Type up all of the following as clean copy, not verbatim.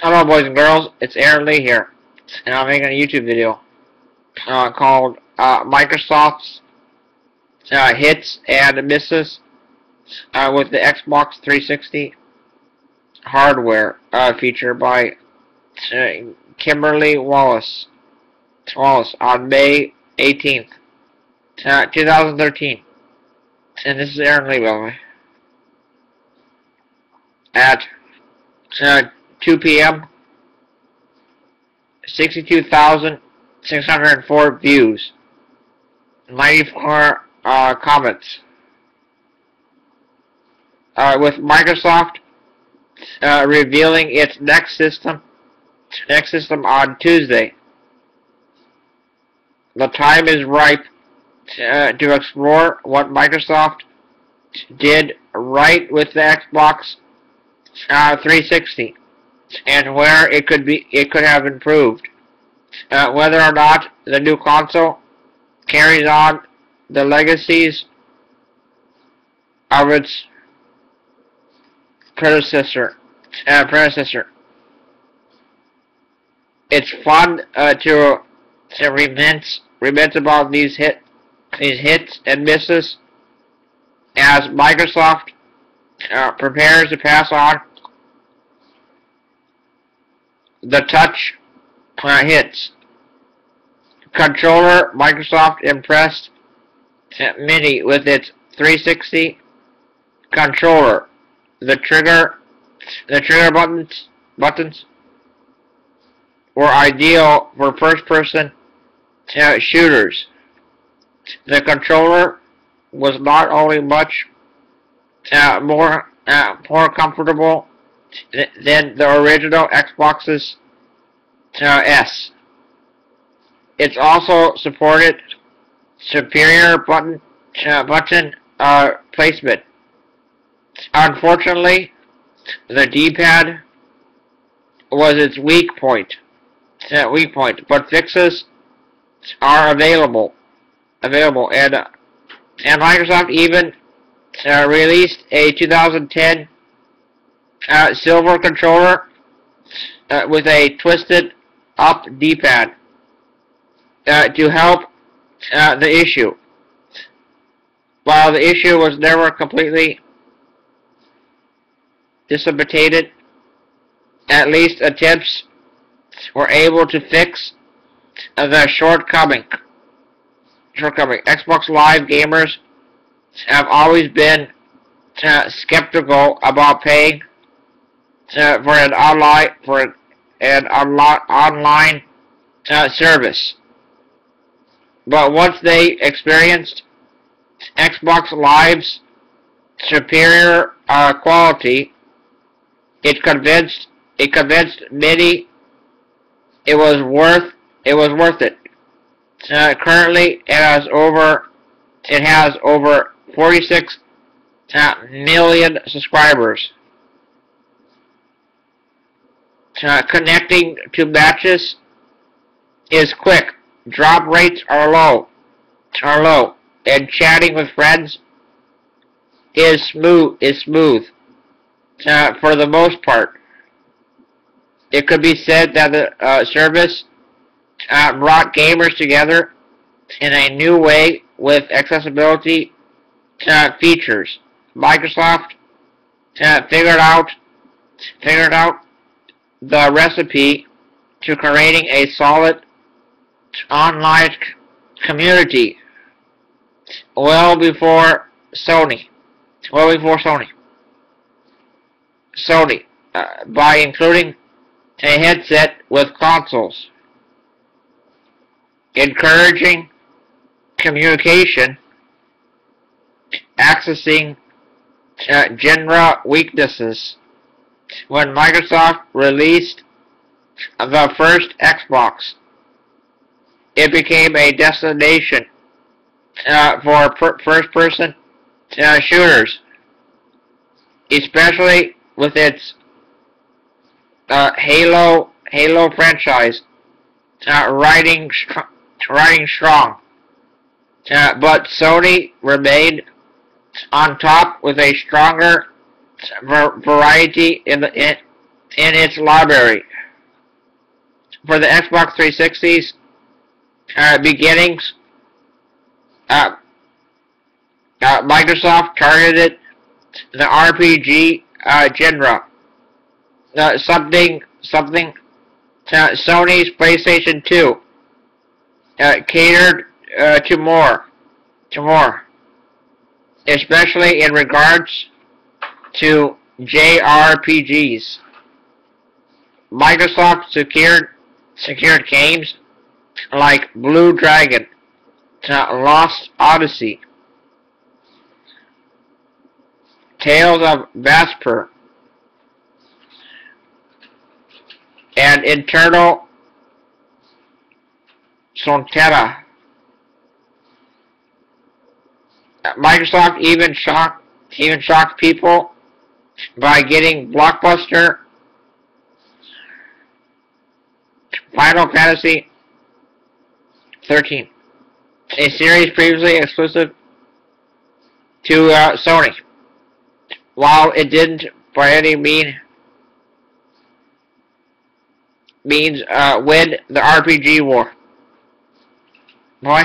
Hello boys and girls, it's Aaron Lee here, and I'm making a YouTube video called Microsoft's Hits and Misses with the Xbox 360 hardware feature by Kimberly Wallace on May 18th, 2013. And this is Aaron Lee, by the way. At 2 p.m. 62,604 views, 94 comments. With Microsoft revealing its next system on Tuesday, the time is ripe to explore what Microsoft did right with the Xbox 360 and where it could have improved. Whether or not the new console carries on the legacies of its predecessor. It's fun to reminisce about these hits and misses as Microsoft prepares to pass on the touch hits. Controller. Microsoft impressed many with its 360 controller. The trigger buttons were ideal for first-person shooters. The controller was not only much more comfortable than the original Xbox's S. It's also supported superior button placement. Unfortunately, the D-pad was its weak point, but fixes are available, and Microsoft even released a 2010 silver controller with a twisted up D-pad to help the issue. While the issue was never completely dissipated, at least attempts were able to fix the shortcoming. Xbox Live gamers have always been skeptical about paying for an online service, but once they experienced Xbox Live's superior quality, it convinced many it was worth it. Currently, it has over 46 million subscribers. Connecting to matches is quick. Drop rates are low, and chatting with friends is smooth. For the most part, it could be said that the service brought gamers together in a new way with accessibility features. Microsoft figured out the recipe to creating a solid online community well before Sony, by including a headset with consoles, encouraging communication, accessing genre weaknesses. When Microsoft released the first Xbox, it became a destination for first-person shooters, especially with its Halo franchise riding strong. But Sony remained on top with a stronger variety in its library. for the Xbox 360's beginnings, Microsoft targeted the RPG genre. Something Sony's PlayStation 2 catered to more, especially in regards to JRPGs. Microsoft secured games like Blue Dragon, Lost Odyssey, Tales of Vesper, and Eternal Sonata. Microsoft even shocked people by getting blockbuster Final Fantasy 13, a series previously exclusive to Sony. While it didn't by any means win the RPG war. Boy,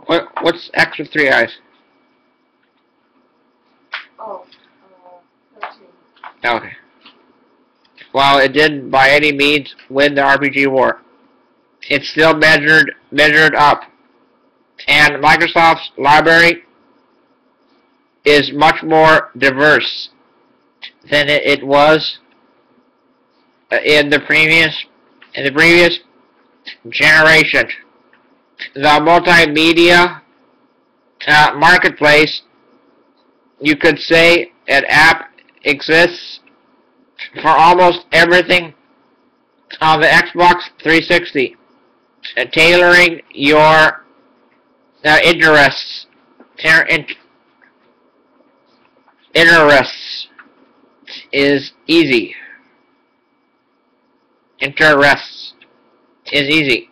what's X with 3 eyes? Oh, 13. Okay. While it didn't by any means win the RPG war, it still measured up. And Microsoft's library is much more diverse than it was in the previous generation. The multimedia marketplace, you could say an app exists for almost everything on the Xbox 360, tailoring your interests is easy. Interests is easy.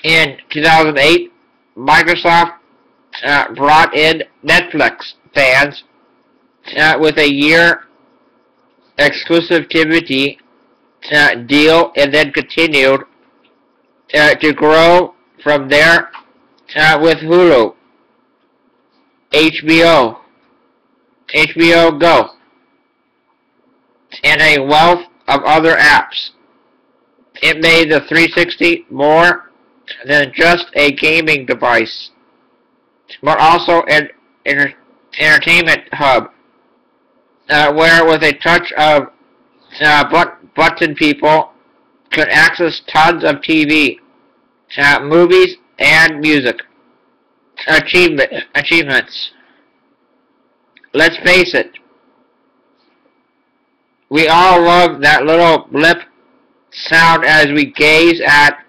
In 2008, Microsoft brought in Netflix fans with a year exclusivity deal, and then continued to grow from there with Hulu, HBO Go, and a wealth of other apps. It made the 360 more than just a gaming device, but also an entertainment hub, where with a touch of button people could access tons of TV, movies, and music achievements. Let's face it, we all love that little blip sound as we gaze at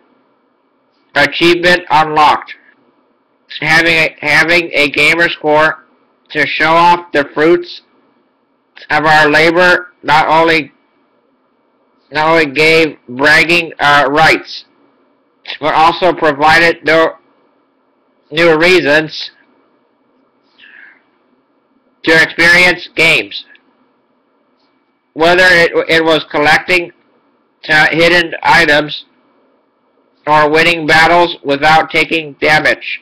achievement unlocked. Having a gamer score to show off the fruits of our labor not only gave bragging rights, but also provided new reasons to experience games. Whether it was collecting hidden items or winning battles without taking damage,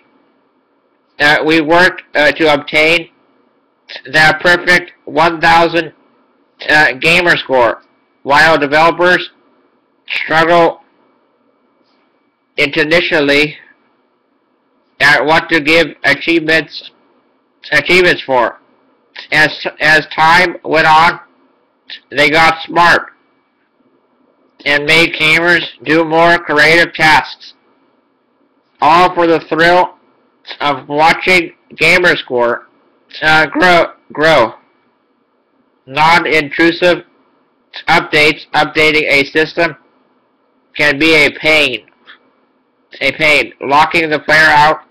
we worked to obtain the perfect 1000 gamer score, while developers struggle initially at what to give achievements for. As time went on, they got smart and made gamers do more creative tasks, all for the thrill of watching gamerscore grow. Non-intrusive updating a system can be a pain, locking the player out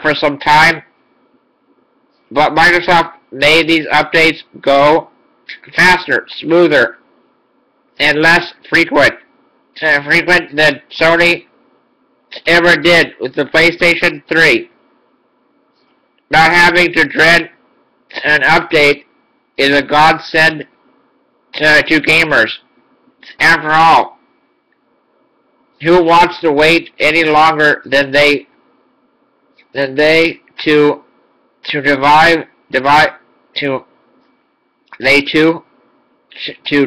for some time, but Microsoft made these updates go faster, smoother, and less frequent than Sony ever did with the PlayStation 3. Not having to dread an update is a godsend to gamers. After all, who wants to wait any longer than they to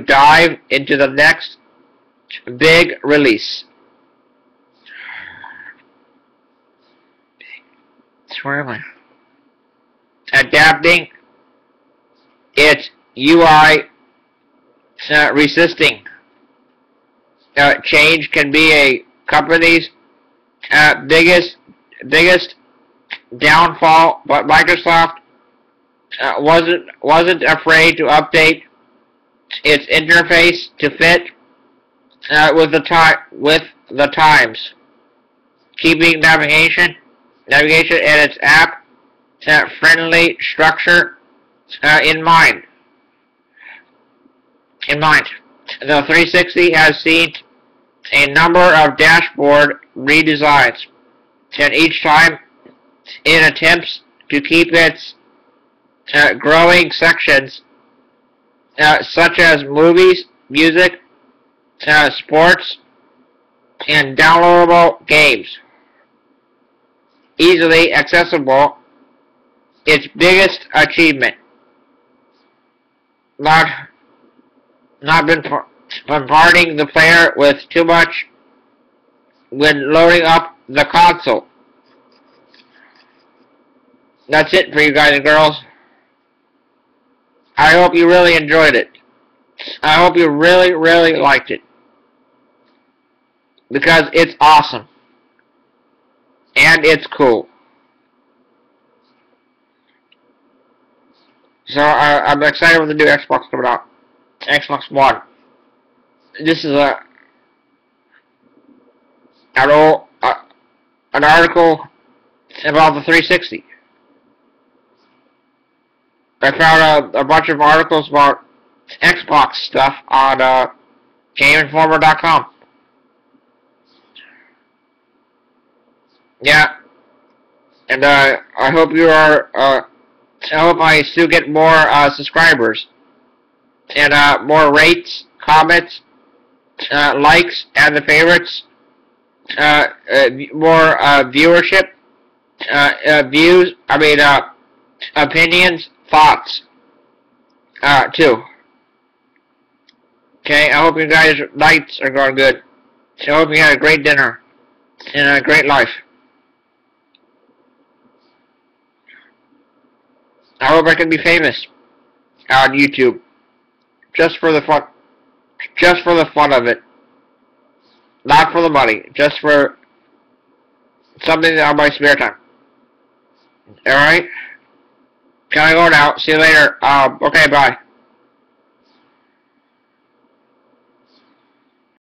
dive into the next big release. Where am I? Adapting its UI, resisting change can be a company's biggest downfall, but Microsoft wasn't afraid to update its interface to fit with the times, keeping navigation and its app friendly structure in mind. The 360 has seen a number of dashboard redesigns, and each time it attempts to keep its growing sections such as movies, music, sports, and downloadable games easily accessible. Its biggest achievement. Not bombarding the player with too much when loading up the console. That's it for you guys and girls. I hope you really enjoyed it. I hope you really, really liked it. Because it's awesome. And it's cool. So I'm excited with the new Xbox coming out. Xbox One. This is an article about the 360. I found a bunch of articles about Xbox stuff on GameInformer.com. Yeah, and I hope you are. I hope I still get more subscribers and more rates, comments, likes, and the favorites. More viewership, views. Opinions, thoughts, too. Okay, I hope you guys' nights are going good. I hope you had a great dinner and a great life. I hope I can be famous on YouTube, just for the fun of it, not for the money, just for something on my spare time. All right, can I go now? See you later. Okay, bye.